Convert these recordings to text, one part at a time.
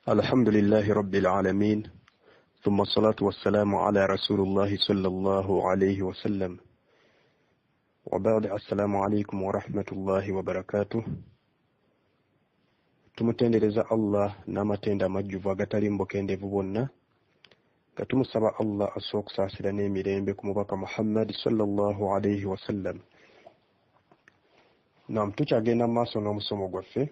الحمد لله رب العالمين ثم الصلاة والسلام على رسول الله صلى الله عليه وسلم وبعد السلام عليكم ورحمة الله وبركاته tumutendereza Allah n'amatenda amajjuvu agatali mbokendevu bonna katumusaba Allah asookusaasira n'emirembe ku mubaka Muhammad sallallahu alayhi wasallam. Naam, tukyagenda maaso n'omusomo gwaffe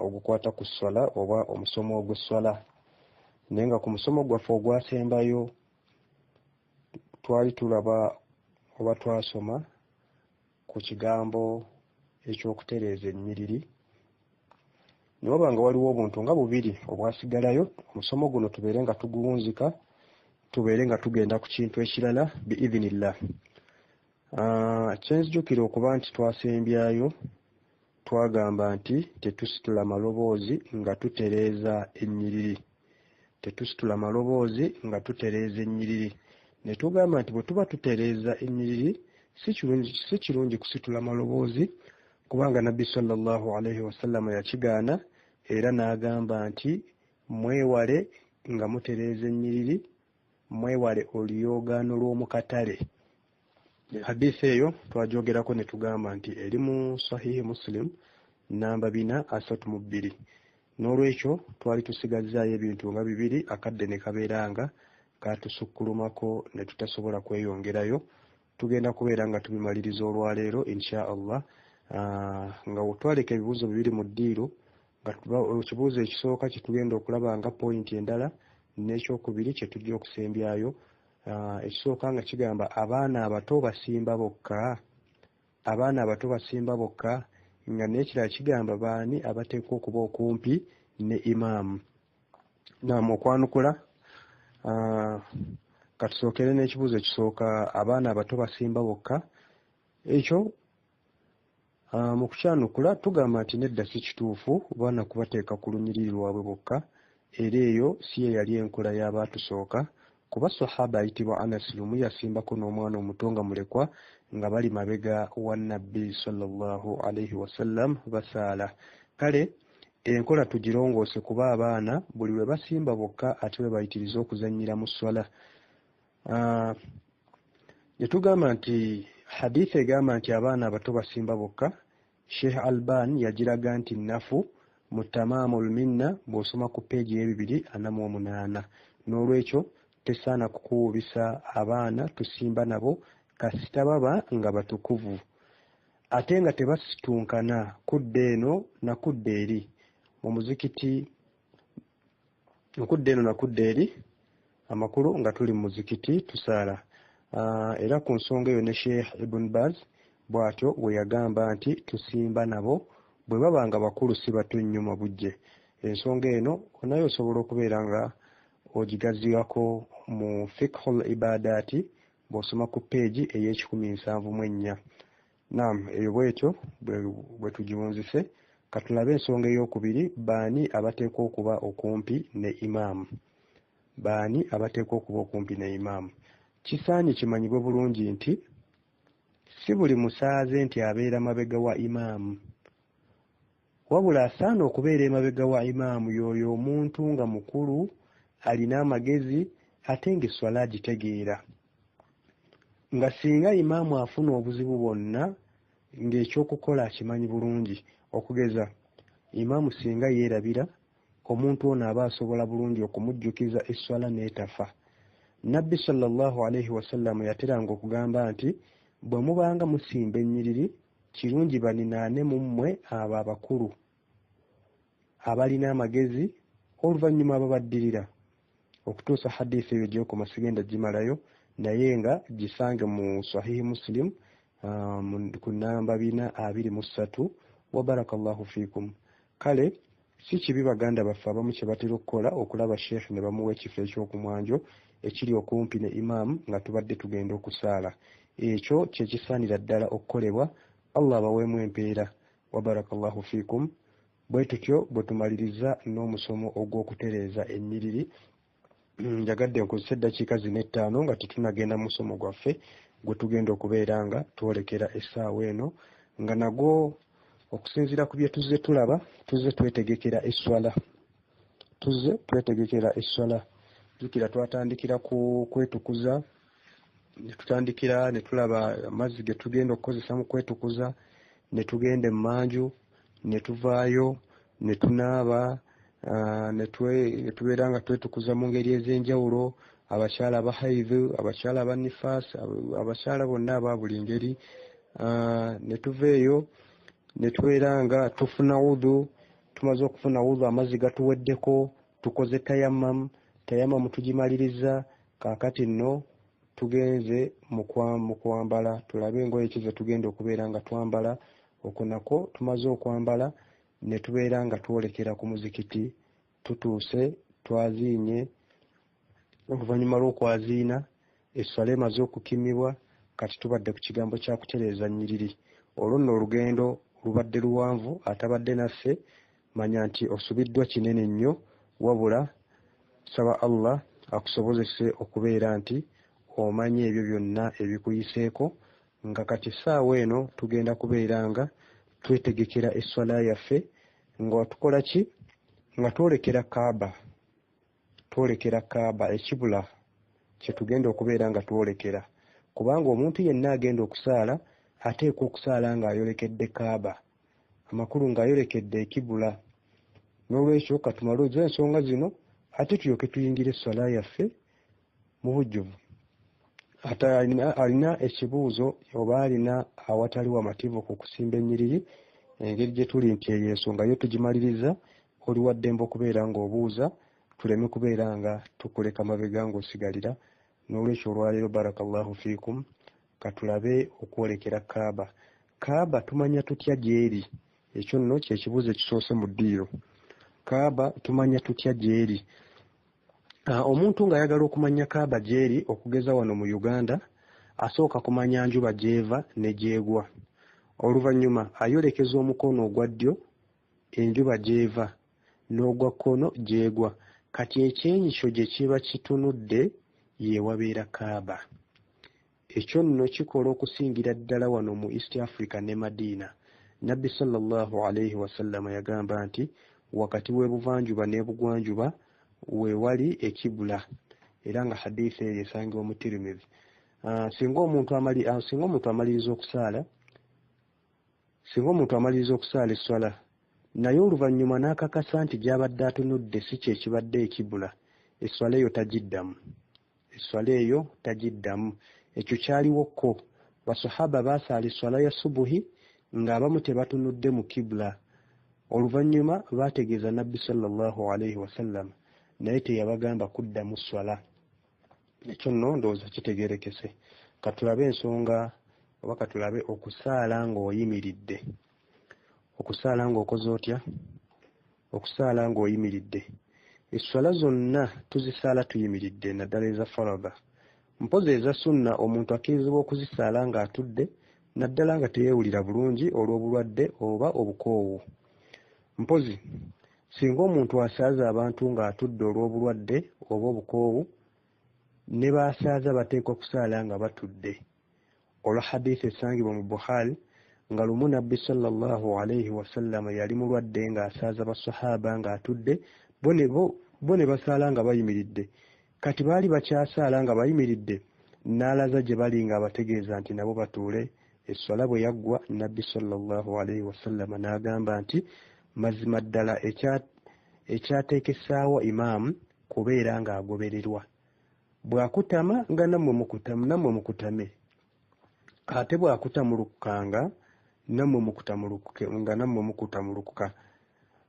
ogukwata ku swala oba omusomo ogw'eswala. Nenga ku musomo gwaffe ogwasembayo twali tulaba oba twasoma ku kigambo ekyokutereeza ennyiriri. Niwaba nga waliwo obuntu nga bubiri obwasigalayo, omusomo guno tubeere nga tuguwunzika, tubeere nga tugenda ku kintu ekirala biidhinillah. Kyenzijukira okuba nti twasembyayo twagamba nti tetusitula maloboozi nga tutereeza ennyiriri. Tetusitula maloboozi nga tutereeza ennyiriri. Ne tugamba nti bwe tuba tutereeza ennyiriri si kirungi kusitula maloboozi, kubanga Nabbi sallallahu alayhi wasallam yakigaana era n'agamba nti mwewale nga mutereeza ennyiriri, mwewale oluyoogaano lw'omu katale. Hadisi eyo twajogerako ne tugamba nti eri mu Sahihi Muslim namba 432. N'olwekyo twali tusigazaayo ebintu nga bibiri akadde ne kabeera nga katusukkulumako ne tutasobola kweyongerayo. Tugenda kubeera nga tubimaliriza olwaleero insha Allah. Nga twaleka ebibuuzo bibiri mu ddiiro, nga ekibuuzo ekisooka kye tugenda okulaba nga pointi endala n'ekyokubiri kye tujja okusembyayo. Ekisooka nga kigamba abaana abato basimba bokka. Abaana abato basimba bokka, nga n'ekirala kigamba baani abateekwa okuba okumpi ne imaamu. Naam, okwanukula katusookere n'ekibuuzo ekisooka, abaana abato basimba bokka. Ekyo mu kukyanukula tugamba nti nedda si kituufu, baana kubateeka ku lunyiriri lwabwe bokka, era eyo si ye yali enkola y'abaatusooka. Kuba sahaba ayitibwa Anas lumu yasimbako n'omwana omuto nga mulekwa nga bali mabega wa Nabbi sallallahu alayhi wasallam basaala. Kale enkola tugirongoose kuba abaana buli lwe basimba bokka ate bwe bayitiriza okuzannyira mu swala. Ne tugamba nti hadisi egamba nti abaana abato basimba bokka, Sheikh Alban yagiraga nti nafu mu Tamamul Minna bw'osoma ku peegi y'e248. N'olwekyo tesaana kukuwubisa abaana tusimba nabo kasita baba nga batukuvu, ate nga tebasitunkana kudda eno na kudda eri mu muzikiti, kudda eno na kudda eri, amakulu nga tuli mu muzikiti tusaala. Era ku nsonga eyo ne Sheikh Ibn Baz bw'atyo we yagamba nti tusimba nabo bwe baba nga bakulu si batunnyuma bujje. Ensonga eno onayo osobola okubeera nga ogigaziyako mu Fiqhul Ibadati bw'osoma ku peegi ey'e174. Naam, eyo bwetyo bwe tugiwunzise. Katulabe ensonga ey'okubiri, baani abateekwa okuba okumpi ne imaamu. Baani abateekwa okuba okumpi ne imaamu. Kisaanye kimanyibwe bulungi nti si buli musaaze nti abeera mabega wa imaamu, wabula asaana okubeera emabega wa imaamu y'oyo omuntu nga mukulu alina amagezi ate ng'esswala agitegeera. Nga singa imaamu afuna obuzibu bwonna ng'ekyokukola akimanyi bulungi. Okugeza, imaamu singa yeerabira, omuntu ono aba asobola bulungi okumujjukiza esswala n'etafa. Nabbi sallallahu alayhi wasallam yateranga okugamba nti bwe mubanga musimba ennyiriri, kirungi baninaane mu mmwe abo abakulu abalina amagezi, oluvannyuma ababaddirira. Okutuusa hadisi eyo gy'okoma sigenda gimalayo, naye nga gisange mu Sahihi Muslim ku namba 423. Wa barakallahu fiikum. Kale si kibi baganda baffe abamu kye batera okukola okulaba sheikh ne bamuwa ekifo ekyokumwanjo ekiri okumpi ne imaamu nga tubadde tugenda okusaala. Ekyo kye kisaanira ddala okukolebwa. Allah abaweemu empeera. Wa barakallahu fiikum. Bwe tutyo bwe tumaliriza n'omusomo ogw'okutereeza ennyiriri. Njagadde nkozesa eddakiika 5 nga tetunagenda mu musomo gwaffe gwe tugenda okubeera nga twolekera essaawa eno, nga nagwo okusinziira ku bye tuzze tulaba tuzze twetegekera esswala. tuzze twetegekera esswala. Jjukira twatandikira ku kwetukuza, ne tutandikira ne tulaba amazzi ge tugenda okukozesa mu kwetukuza, ne tugenda emmanju, ne tuvaayo, ne tunaaba, ne tubeera nga twetukuza mu ngeri ez'enjawulo, abakyala aba haidhu, abakyala aba nifaas, abakyala bonna aba buli ngeri. Ne tuveeyo ne tubeera nga tufuna wudhu. Tumaze okufuna wudhu amazzi gatuweddeko, tukoze tayammamu tugimaliriza. Kaakati nno tugenze mu kwambala, tulabe engoye ki ze tugenda okubeera nga twambala. Okwo nako tumaze okwambala ne tubeera nga twolekera ku muzikiti, tutuuse twaziinye. Oluvannyuma lw'okwaziina esswala emaze okukimibwa, kati tubadde ku kigambo kya kutereeza nnyiriri. Olwo nno olugendo lubadde luwanvu, atabadde naffe manya nti osubiddwa kinene nnyo, wabula saba Allah akusobozese okubeera nti omanye ebyo byonna ebikuyiseeko, nga kati ssaawa eno tugenda kubeera nga twetegekera esswala yaffe, nga tukola ki? Nga twolekera Kaaba ekibula kye tugenda okubeera nga twolekera, kubanga omuntu yenna agenda okusaala ateekwa okusaala ng'ayolekedde Kaaba, amakulu ng'ayolekedde ekibula. N'olwekyo katumale oza ensonga zino ate tulyoke tuyingire esswala yaffe mu bujjuvu. Ate alina ekibuuzo oba alina awatali wamativu ku kusimba ennyiriri, engeri gye tuli nti eyo ensonga yo tugimaliriza, oli wa ddembe okubeera ng'obuuza, tuleme kubeera nga tukuleka mabega ng'osigalira. N'olwekyo olwaleero barakallahu fiikum, katulabe okwolekera Kaaba tumanya tutya gyeri? Ekyo nno kye kibuuzo ekisoose mu ddiiro. Kaaba tumanya tutya gyeri? Omuntu ng'ayagala okumanya Kaaba gyeri, okugeza wano mu Uganda, asooka kumanya njuba gy'eva ne gyegwa. Oluvannyuma ayolekeza omukono ogwa ddyo enjuba gy'eva, n'ogwa kkono gyegwa. Kati ekyenyisyo gye kiba kitunudde ye wabeera Kaaba. Ekyo nno kikola okusingira ddala wano mu East Africa ne Madina. Nabbi sallallahu alayhi wasallam yagamba nti wakati w'ebuvanjuba n'ebugwanjuba we wali ekibula, era nga hadiisi eyo esangibwa mu Tirmidhi. Singa omuntu amaliriza okusaala esswala, naye oluvannyuma n'akakasa nti gy'abadde atunudde si kye kibadde ekibula, esswala eyo tagiddamu. Ekyo kyaliwokko. Basahaba baasaala esswala ya subuhi ng'abamu tebatunudde mu kibula. Oluvannyuma baategeeza Nabbi sallallahu alayhi wasallam, naye teyabagamba kuddamu swala. Ekyo nno ndowooza kitegeerekese. Katulabe ensonga oba katulabe okusaala ng'oyimiridde. Okusaala ng'okoze otya? Okusaala ng'oyimiridde. Esswala zonna tuzisaala tuyimiridde, naddala eza farada. Mpozi eza sunna omuntu akkirizibwa okuzisaala ng'atudde, naddala nga teyeewulira bulungi olw'obulwadde oba obukoowu. Mpozi singa omuntu asaaza abantu ng'atudde olw'obulwadde oba obukoowu, ne baasaaza bateekwa kusaala nga batudde. Olwa hadiisi esangibwa mu Bukhari nga lumu Nabbi sallallahu alayhi wasallam yali mulwadde ng'asaaza basahaba ng'atudde, bo ne basaala nga bayimiridde. Kati baali bakyasaala nga bayimiridde, n'alaza gye bali ng'abategeeza nti nabo batuule. Esswala bwe yaggwa, Nabbi sallallahu alayhi wasallam n'agamba nti mazima ddala ekyateekesaawo imaamu kubeera ng'agobererwa. Bw'akutama nga nammwe mukutame, ate bw'akutamulukanga nammwe mukutamulukuka,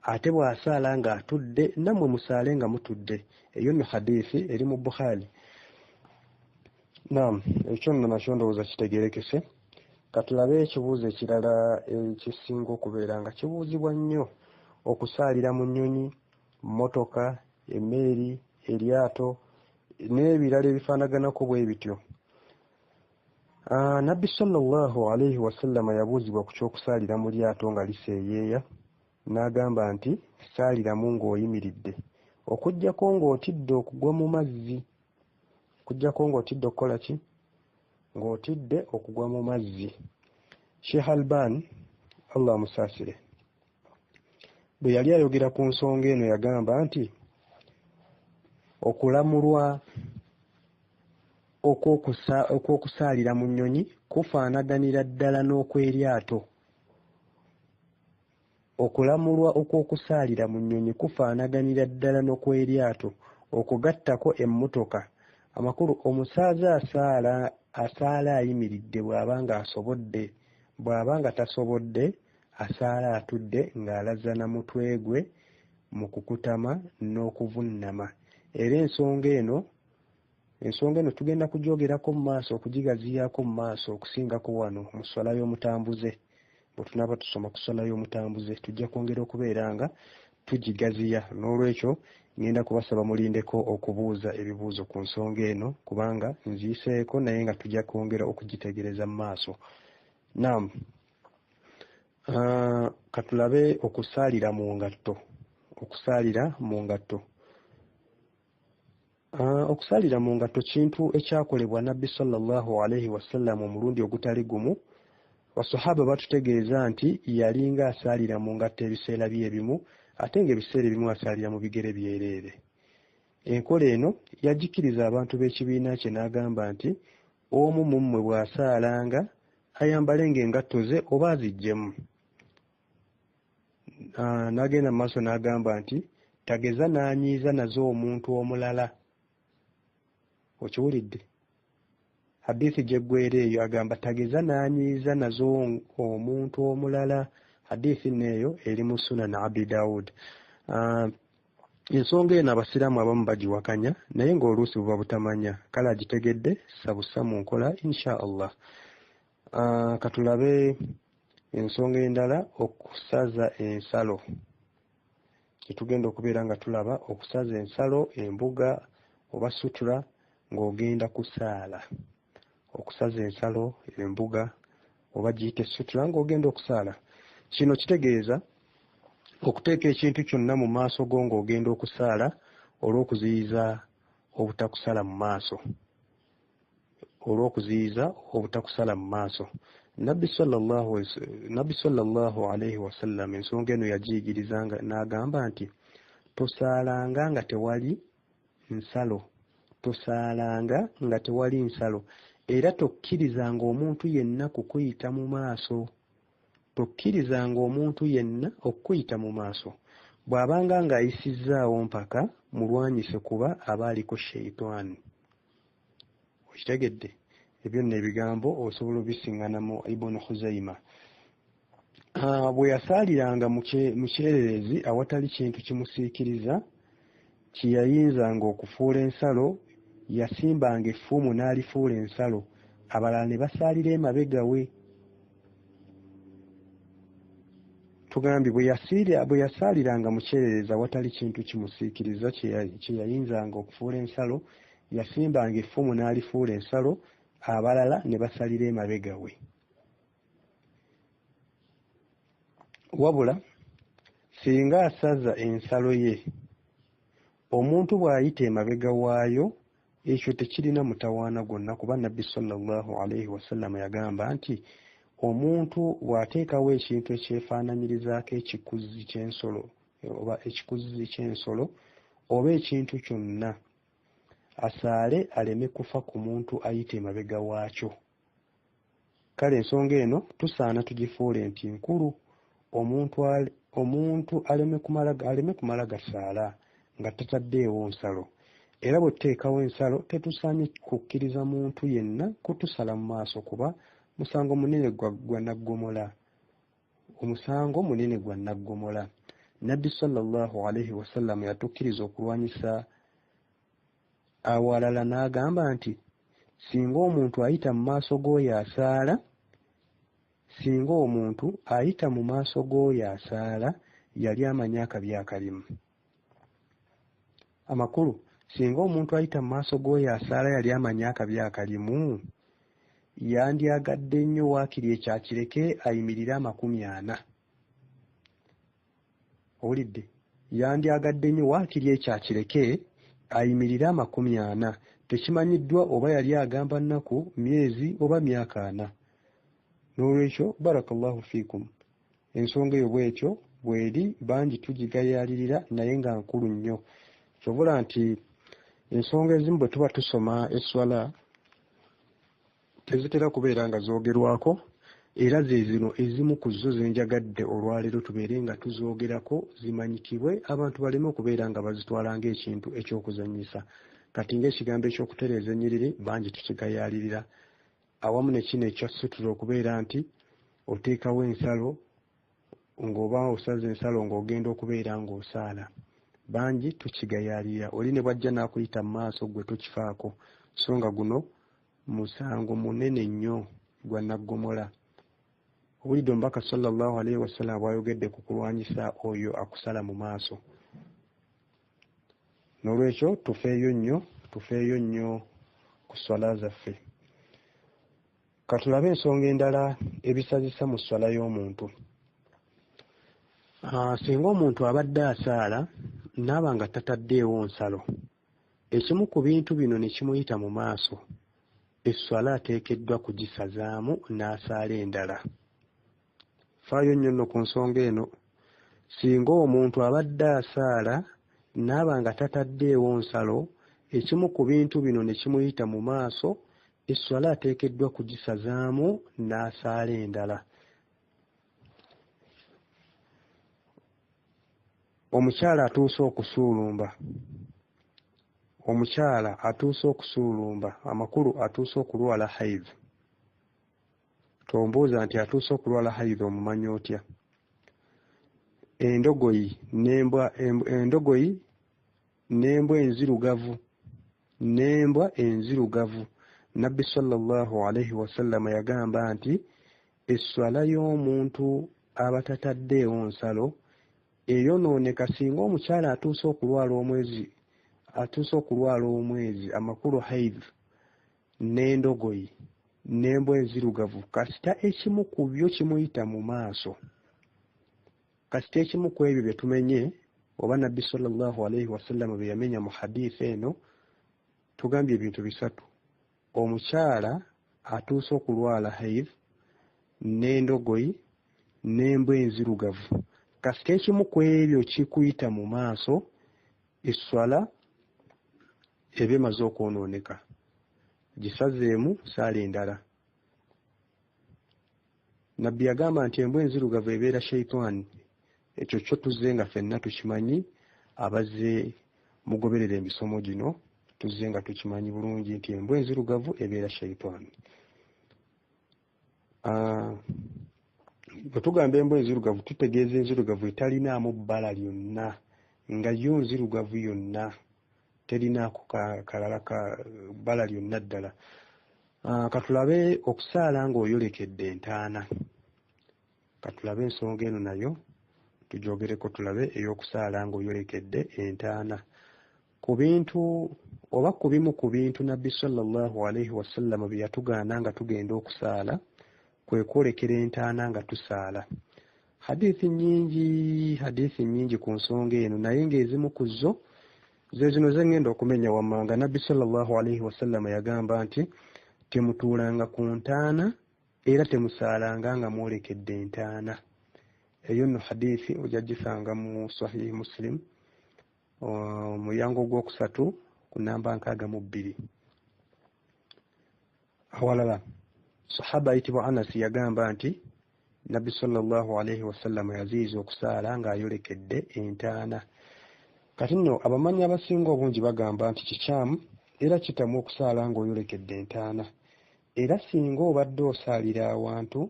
ate bw'asaala ng'atudde nammwe musaale nga mutudde. Eyo nno hadiisi eri mu Bukhari. Naam, ekyo nno nakyo ndowooza kitegeerekese. Katulabe ekibuuzo ekirala ekisinga okubeera nga kibuuzibwa nnyo, okusaalira mu nnyonyi, mmotoka, emmeeri, eryato n'ebirala ebifaanaganako bwe bityo. Nabbi sallallahu alayhi wasallam yabuuzibwa ku ky'okusaalira mu lyato nga liseeyeeya, n'agamba nti saaliramu ng'oyimiridde, okuggyako ng'otidde okugwa mu mazzi. Okuggyako ng'otidde okukola ki? Ng'otidde okugwa mu mazzi. Sheikh Albani Allah amusaasire bwe yali ayogera ku nsonga eno yagamba nti okulamulwa okwokusaalira mu nnyonyi kufaanaganira ddala n'okw'eryato. Okulamulwa okwokusaalira mu nnyonyi kufaanaganira ddala n'okw'eryato. Okugattako emmotoka. Amakulu omusaaza asaala ayimiridde bw'abanga asobodde. Bw'abanga tasobodde asaala atudde ng'alaza na mutwe gwe mu kukutama n'okuvunnama. Era ensonga eno tugenda kugyogerako mu maaso, okugigaziyaako mu maaso okusingako wano mu sswala y'omutambuze. Bwe tunaaba tusoma ku sswala y'omutambuze tujja kwongera okubeera nga tugigaziya. N'olwekyo ngenda kubasaba mulindeko okubuuza ebibuuzo ku nsonga eno kubanga nziiseeko naye nga tujja kwongera okugitegereza mu maaso. Naam, katulabe okusaalira mu ngatto. Okusaalira mu ngatto. Okusaalira mu ngatto kintu ekyakolebwa Nabbi sallallahu alaihi wasallam omulundi ogutali gumu. Basahaba batutegeeza nti yalinga asaalira mu ngatto ebiseera bye ebimu ate ng'ebiseera ebimu asaalira mu bigere byereere. Enkola eno yagikiriza abantu b'ekibiina kye n'agamba nti omu mu mmwe bw'asaalanga ayambalenga engatto ze oba aziggyemu. N'agenda mu maaso n'agamba nti tageza n'anyiiza nazo omuntu omulala. Okiwulidde? Hadithi gyeggwera eyo agamba tageza n'anyiiza nazo omuntu omulala. Hadithi neeyo eri mu Sunan Abi Dawud. Ensonga eno abasiraamu abamu bagiwakanya naye ng'oluusi buba butamanya. Kale agitegedde sabusa mu nkola insha Allah. Katulabe ensonga endala, okusaza ensalo. Kitugenda okubeera nga tulaba okusaza ensalo, embuga oba sutura ng'ogenda kusaala. Okusaza ensalo, embuga oba giyite sutura ng'ogenda okusaala. Kino kitegeeza okuteeka ekintu kyonna mu maaso go ng'ogenda okusaala olw'okuziyiza obutakusala mu maaso. mu maaso. Nabbi sallallahu alaihi wasallam ensonga eno yagiyigiriza n'agamba nti tosaalanga nga tewali nsalo. Tosaalanga nga tewali nsalo. Era tokkirizanga omuntu yenna kukuyita mu maaso. Tokkirizanga omuntu yenna okukuyita mu maaso. Bw'abanga ng'ayisizzaawo mpaka mulwanyise kuba aba aliko sheitaani. Okitegedde? Ebyo nno ebigambo osobola obisiŋŋana mu Ibn Khuzaima. Bwe yasaaliranga mu kyererezi awatali kintu kimusiikiriza kiyayinzanga okufuula ensalo, yasimbanga effumu n'alifuula ensalo, abalala ne basaalira emabega we. Tugambye bwe yasaaliranga mu kyererezi awatali kintu kimusiikiriza kyeyayinzanga okufuula ensalo, yasimbanga effumu n'alifuula ensalo, abalala ne basalira emabega we. Wabula singa asaza ensalo ye, omuntu bw'ayita emabega waayo, ekyo tekirina mutawaana gwonna kuba Nabbi sallallahu alaihi wasallam yagamba nti omuntu bw'ateekawo ekintu ekyefaananyirizaako ekikuzi ky'ensolo oba ekintu kyonna, asaale aleme kufa ku muntu ayita emabega waakyo. Kale ensonga eno tusaana tugifuule nti nkulu. Omuntu aleme kumala gasaala nga tataddeewo nsalo. Era bwe tuteekawo ensalo tetusaanye kukkiriza muntu yenna kutusala mu maaso kuba musango munene gwa naggomola. Omusango munene gwa naggomola. Nabbi sallallahu alaihi wasallam yatukkiriza okulwanyisa awalala n'agamba nti singa omuntu ayita mu maaso g'oyo asaala, yali amanya akabi akalimu. Amakulu, singa omuntu ayita mu maaso g'oyo asaala yali amanya akabi akalimu, yandyagadde nnyo waakiri ekyakireke ayimirire 40. Owulidde? Yandyagadde nnyo waakiri ekyakireke ayimirire 40. Tekimanyiddwa oba yali agamba nnaku, myezi oba myaka 4. N'olwekyo barakallahu fiikum. Ensonga eyo bwetyo bweri bangi tugigayaalirira naye nga nkulu nnyo. Kyobola nti ensonga ezimu bwe tuba tusoma esswala tezitera kubeera nga zoogerwako, era ze zino ezimu ku zo zenjagadde olwaleero tubeere nga tuzoogerako zimanyikibwe, abantu baleme okubeera nga bazitwala ng'ekintu eky'okuzannyisa. Kati ng'ekigambo eky'okutereeza ennyiriri bangi tukigayaalirira, awamu ne kino ekyasutula okubeera nti oteekawo ensalo ng'oba osaze ensalo ng'ogenda okubeera ng'osaala. Bangi tukigayaalirira, oli ne bwajja n'akuyita mu maaso gwe tokifaako, so nga guno musango munene nnyo gwa naggomola. Owulidde omubaka sallallahu alaihi wasallam bw'ayogedde ku kulwanyisa oyo akusala mu maaso. N'olwekyo tufeeyo nnyo ku swala zaffe. Katulabe ensonga endala ebisazisa mu swala y'omuntu. Singa omuntu abadde asaala n'aba nga tataddeewo nsalo, ekimu ku bintu bino ne kimuyita mu maaso, esswala ateekeddwa kugisazaamu n'asaala endala. Faayo nnyo nno ku nsonga eno. Singa omuntu abadde asaala n'aba nga tataddeewo nsalo, ekimu ku bintu bino ne kimuyita mu maaso, esswala ateekeddwa kugisazaamu n'asaala endala. Omukyala atuuse okusuulumba, amakulu atuuse okulwala haidh. Tombuuza nti atuuse okulwala haidh omumanyi otya? Endogoyi n'embwa enzirugavu. Nabbi sallallahu alaihi wasallam yagamba nti esswala y'omuntu abatataddeewo nsalo eyonooneka singa omukyala atuuse okulwala omwezi amakulu haidh n'endogoyi n'embwa enzirugavu, kasita ekimu ku byo kimuyita mu maaso, kasita ekimu ku ebyo bye tumenye oba Nabbi sallallahu alaihi wasallam bye yamenya mu hadiisi eno, tugambye ebintu bisatu. Omukyala atuuse okulwala haidh n'endogoyi n'embwa enzirugavu, kasita ekimu ku ebyo kikuyita mu maaso, esswala eba emaze okwonooneka, gisazeemu saala endala. Nabbi yagamba nti embwa enzirugavu ebeera shayitaani. Ekyo kyo tuzze nga ffenna tukimanyi, abazze mugoberera emisomo gino tuzze nga tukimanyi bulungi nti embwa enzirugavu ebeera shayitaani. Bwe tugamba embwa enzirugavu tutegeeza enzirugavu etalinaamu bbala lyonna, nga yo nzirugavu yonna, terinaako kalala ka bbala lyonna ddala. Katulabe okusaala ng'oyolekedde entaana. Katulabe ensonga eno nayo tugyogereko, tulabe ey'okusaala ng'oyolekedde entaana. Ku bintu oba ku bimu ku bintu Nabbi sallallahu alaihi wasallam bye yatugaana nga tugenda okusaala kwe kwolekera entaana nga tusaala. Hadiisi nnyingi ku nsonga eno, naye ng'ezimu ku zo ze zino ze ngenda okumenya wammanga. Nabbi sallallahu alaihi wasallam yagamba nti temutuulanga ku ntaana era temusaalanga nga mwolekedde entaana. Eyo nno hadiisi ojja gisanga mu Sahih Muslim omulyango ogwokusatu ku namba 62. Awalala sahaba ayitibwa Anas yagamba nti Nabbi sallallahu alaihi wasallam yaziiza okusaala ng'ayolekedde entaana. Kati nno abamanyi abasinga obungi bagamba nti kikyamu era kitamu okusaala ng'oyolekedde entaana. Era singa obadde osaalira awantu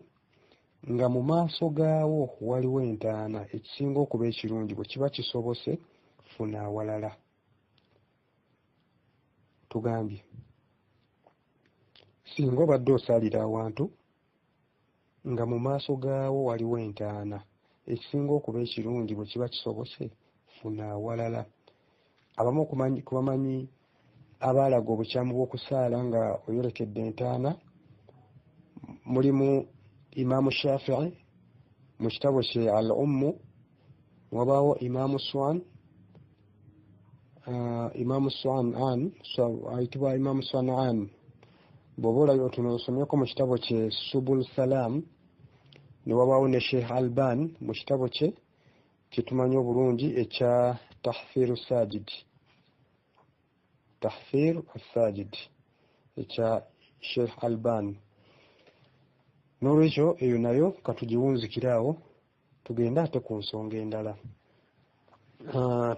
nga mu maaso gaawo waliwo entaana, ekisinga okuba ekirungi bwe kiba kisobose funa awalala. Tugambye singa obadde osaalira awantu nga mu maaso gaawo waliwo entaana, ekisinga okuba ekirungi bwe kiba kisobose funa awalala. Abamu ku bamanyi abaalaga obukyamu bw'okusaala nga oyolekedde entaana mulimu Imaamu Shafi'i mu kitabo kye Al-Ummu, wabaawo Imaamu Swan'an ayitibwa Imaamu Swan'an, bw'oba olabye otunosomyeko mu kitabo kye Subul Salam, ne wabaawo ne Sheikh Alban mu kitabo kye kitumanyi obulungi ekya Tahfiru Sajid. tahfir as-sajid ekya Sheikh Albani. N'olwekyo eyo nayo katugiwunzikirawo tugenda ate ku nsonga endala.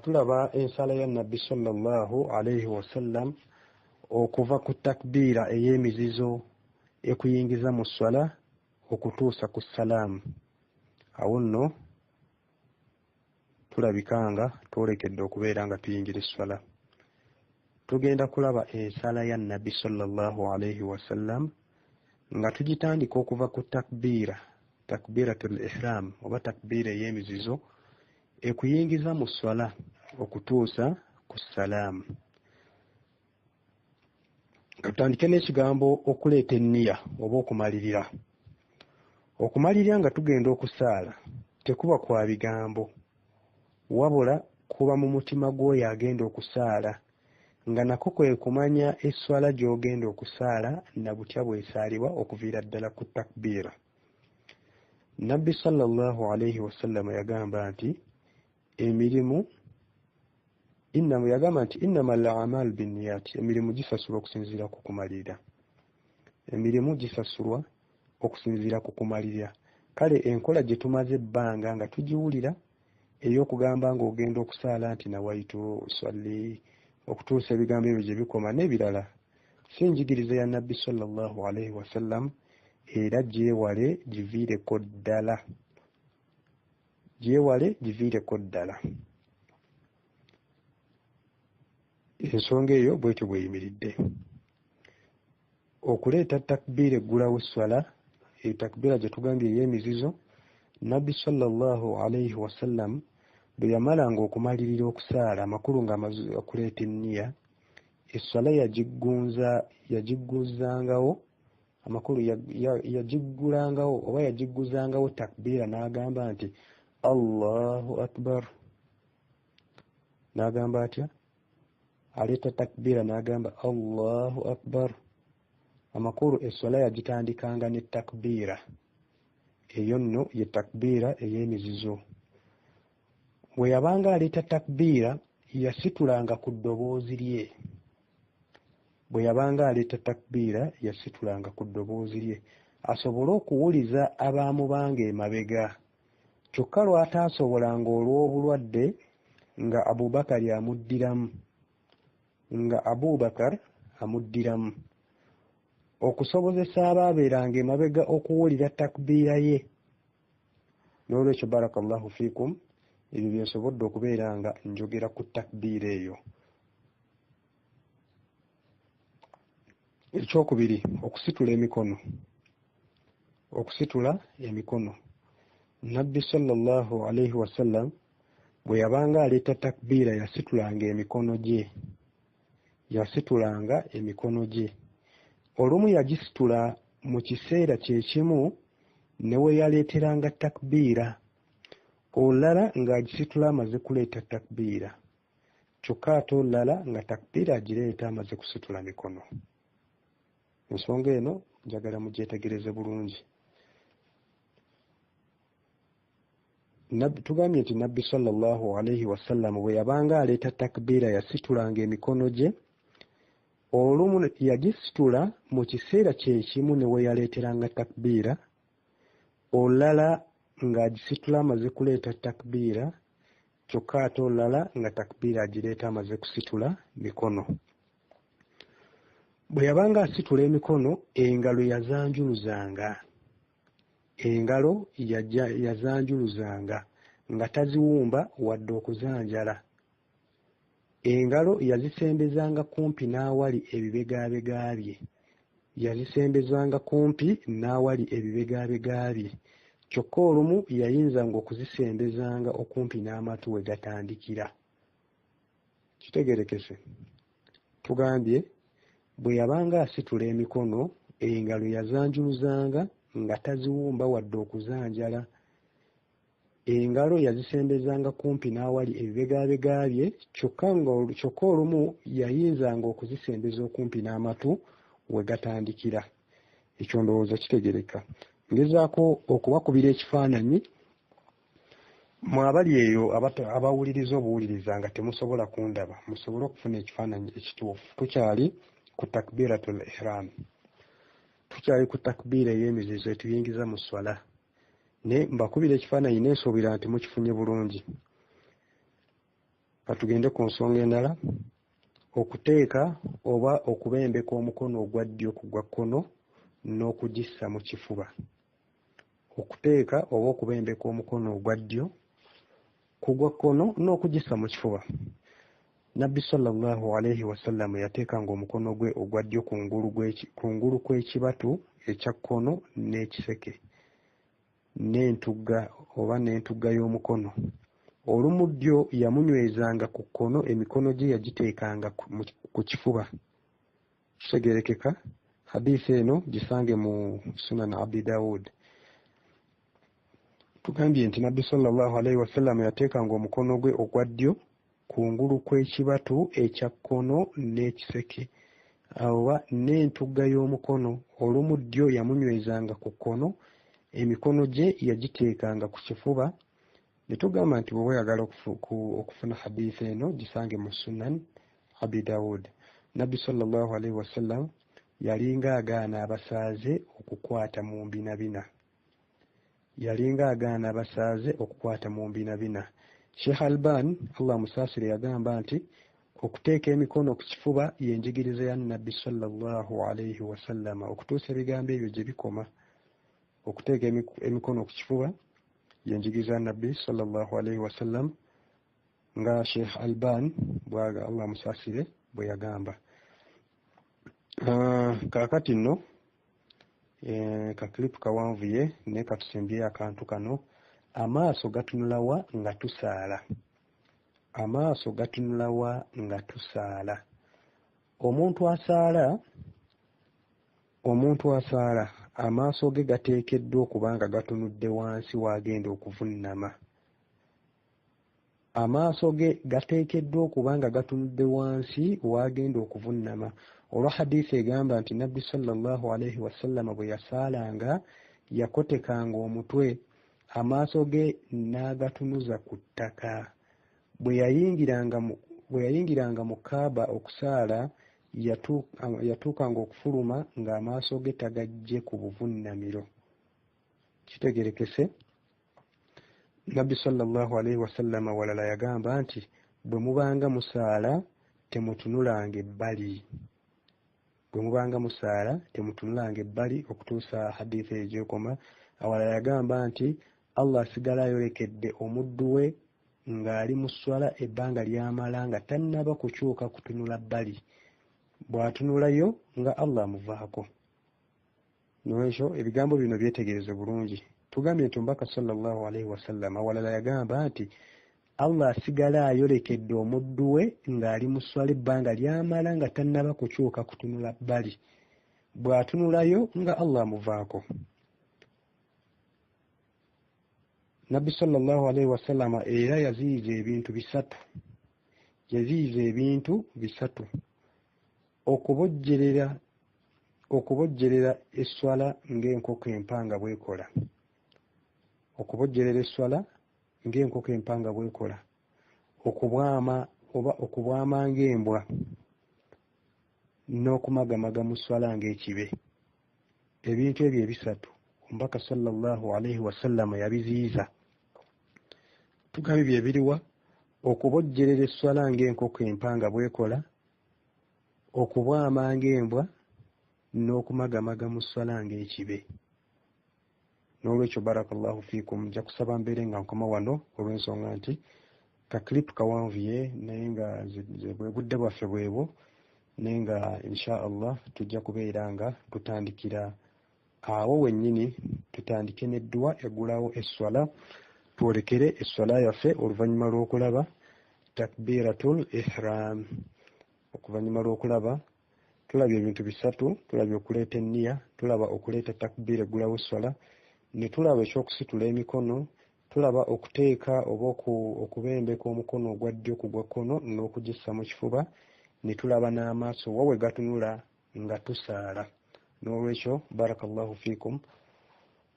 Tulaba ensala ya Nabbi sallallahu alayhi wasallam okuva ku takbiira ey'emizizo ekuyingiza mu swala okutuusa ku salaamu. Awo nno tulabikanga twolekedde okubeera nga tuyingira esswala. Tugenda kulaba ensala ya Nabbi sallallahu alayhi wasallam nga tugitandika okuva ku takbiratul ihram oba takbiira ey'emizizo ekuyingiza mu swala okutuusa ku salaamu. Tutandike n'ekigambo okuleeta enniya oba okumalirira. Okumalirira nga tugenda okusaala tekuba kwa bigambo, wabula kuba mu mutima gw'oyo agenda okusaala, nga nako kwe kumanya esswala gy'ogenda okusaala na butya bw'esaalibwa okuviira ddala ku takbiira. Nabbi sallallahu alayhi wasallam yagamba nti innamal a'malu binniyati, emirimu gisasulwa okusinziira ku kumalirira. Emirimu gisasulwa okusinziira ku kumalirira. Kale enkola gye tumaze ebbanga nga tugiwulira ey'okugamba nga ogenda okusaala nti nawaitu usalli okutuusa ebigambo ebyo gye bikoma n'ebirala si njigiriza ya Nabbi sallallahu alayhi wasallam, era gyewale giviireko ddala. Ensonga eyo bwetyo bweyimiridde. Okuleeta takbiira eggulawo esswala, eyo takbiira gye tugambye ey'emizizo, Nabbi sallallahu alayhi wasallam bwe yamalanga okumalirira okusaala amakulu ng'amaze okuleeta enniya, esswala yagigguzangawo amakulu yagiggulangawo oba yagigguzangawo takbiira n'agamba nti Allahu akbar. N'agamba atya? Aleeta takbiira n'agamba Allahu akbar. Amakulu esswala yagitandikanga ne takbiira. Eyo nno ye takbiira ey'emizizo. Bwe yabanga aleeta takbiira yasitulanga ku ddoboozi lye. Asobole okuwuliza abaamubanga emabega. Kyokka lw'ataasobolanga olw'obulwadde nga Abubakar amuddiramu. Okusobozesa abaabeeranga emabega okuwulira takbiira ye. N'olwekyo barakallahu fiikum, ebyo byensobodde okubeera nga njogera ku takbiira eyo. Ekyokubiri, okusitula emikono. Nabbi sallallahu alayhi wasallam bwe yabanga aleeta takbiira yasitulanga emikono gye. Olumu yagisitula mu kiseera kyekimu ne we yaleeteranga takbiira, olulala ng'agisitula amaze kuleeta takbiira, kyokka ate olulala nga takbiira agireeta amaze kusitula mikono. Ensonga eno njagala mugyetegereze bulungi. Tugambye nti Nabbi sallallahu alayhi wasallam bwe yabanga aleeta takbiira yasitulanga emikono gye, olumu yagisitula mu kiseera kyekimu ne we yaleeteranga takbiira, olulala ng'agisitula amaze kuleeta takbiira, kyokka ate olulala nga takbiira agireeta amaze kusitula mikono. Bwe yabanga asitula emikono, engalo yazanjuluzanga nga taziwumba wadde okuzanjala. Engalo yazisembezanga kumpi n'awali ebibegabega bye. Kyokka olumu yayinzanga okuzisembezanga okumpi n'amatu we gatandikira. Kitegerekese. Tugambye bwe yabanga asitula emikono, engalo yazanjuluzanga nga taziwumba wadde okuzanjala. Engalo yazisembezanga kumpi n'awali ebibegabega bye, kyokka olumu yayinzanga okuzisembeza okumpi n'amatu we gatandikira. Ekyo ndowooza kitegereka. Ngezaako okubakubira ekifaananyi mwabali eyo abawuliriza obuwuliriza nga temusobola kundaba musobole okufuna ekifaananyi ekituufu. Tukyali ku takbiratul ihram, tukyali ku takbiira ey'emizizo etuyingiza mu swala. Ne mbakubira ekifaananyi neesuubira nti mukifunye bulungi. Katugende ku nsonga endala. Okuteeka oba okubembeka omukono ogwa ddyo ku gwa kkono n'okugissa mu kifuba. Okuteeka oba okubembeka omukono ogwa ddyo ku gwa kkono n'okugissa mu kifuba. Nabbi sallallahu alayhi wasallam yateekanga omukono gwe ogwa ddyo kungulu kw'ekibatu ekya kkono n'ekiseke n'entugga oba n'entugga y'omukono. Olumu ddyo yamunywezanga ku kkono, emikono gye yagiteekanga ku kifuba. Kitegeerekeka? Hadiisi eno gisange mu Sunan Abi Dawud. Tugambye nti Nabbi sallallahu alayhi wasallam yateekanga omukono gwe ogwa ddyo kungulu kw'ekibatu ekya kkono n'ekiseke oba n'entugga y'omukono. Olumu ddyo yamunywezanga ku kkono, emikono gye yagiteekanga ku kifuba. Ne tugamba nti bwe weyagala okufuna hadiisi eno gisange mu Sunan Abi Dawud. Nabbi sallallahu alayhi wasallam yalinga agaana abasaaze okukwata mu mbinabina. Yalinga agaana abasaaze okukwata mu mbinabina. Sheikh Alban Allah musaasire yagamba nti okuteeka emikono ku kifuba y'enjigiriza ya Nabbi sallallahu alayhi wasallam okutuusa ebigambo ebyo gye bikoma. Okuteeka emikono ku kifuba y'enjigiriza ya Nabbi sallallahu alayhi wasallam nga Sheikh Alban bwaga Allah musaasire bwe yagamba. Kaakati nno kaklipu kawanvuye naye katusimbyeyo akantu kano. Amaaso gatunula wa nga tusaala? Amaaso gatunula wa nga tusaala? Omuntu asaala amaaso ge gateekeddwa okuba nga gatunudde wansi wagenda okuvunnama. Amaaso ge gateekeddwa okuba nga gatunudde wansi wagenda okuvunnama. Olwa hadiisi egamba nti Nabbi sallallahu alayhi wasallam bwe yasaalanga yakotekanga omutwe, amaaso ge n'agatunuza ku ttaka. Bwe yayingiranga mu Kaaba okusaala yatuukanga okufuluma ng'amaaso ge tagaggye ku buvunnamiro. Kitegerekese? Nabbi sallallahu alayhi wasallam walala yagamba nti bwe mubanga musaala temutunulanga ebbali. Bwe mubanga musaala temutunulanga ebbali okutuusa hadiisi egy'ekoma. Awalala yagamba nti Allah asigala ayolekedde omuddu we ng'ali mu swala ebbanga ly'amala nga tannaba kukyuka kutunula bbali. Bw'atunulayo nga Allah amuvaako. N'olwekyo ebigambo bino byetegereze bulungi. Tugambye nti omubaka sallallahu alayhi wasallam awalala yagamba nti Allah asigala ayolekedde omuddu we ng'ali mu swala ebbanga ly'amala nga tannaba kukyuka kutunula bbali. Bw'atunulayo nga Allah amuvaako. Nabbi sallallahu alayhi wasallam era yaziyiza ebintu bisatu. Okubojjerera esswala ng'enkoko empanga bw'ekola. Okubojjerera esswala ng'enkoko empanga bw'ekola. Okubwama ng'embwa n'okumagamaga mu sswala ng'ekibe. Ebintu ebyo ebisatu omubaka sallallahu alayhi wasallam yabiziyiza. Tugambye bye biriwa? Okubojjerera esswala ng'enkoko empanga bw'ekola, okubwama ng'embwa n'okumagamaga mu sswala ng'ekibe. N'olwekyo barakallahu fiikum, nja kusaba mbeere nga nkoma wano olw'ensonga nti kaklipu kawanvuye naye nga bwe budde bwaffe bwebwo, naye nga insha Allah tujja kubeera nga tutandikira awo wennyini, tutandike n'edduwa eggulawo esswala, twolekere esswala yaffe oluvannyuma lw'okulaba takbiratul ihram. Okuvannyuma lw'okulaba tulabye ebintu bisatu. Tulabye okuleeta enniya, tulaba okuleeta takbira eggulawo esswala, ne tulaba ekyokusitula emikono, tulaba okuteeka oba okubembeka omukono ogwa ddyo ku gwa kkono n'okugissa mu kifuba, ne tulaba n'amaaso wa we gatunula nga tusaala. N'olwekyo barakallahu fiikum,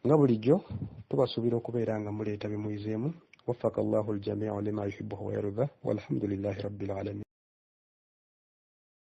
nga bulijjo tubasuubira okubeera nga muleeta bimuyizeemu وفق الله الجميع لما يحبه ويرضاه والحمد لله رب العالمين.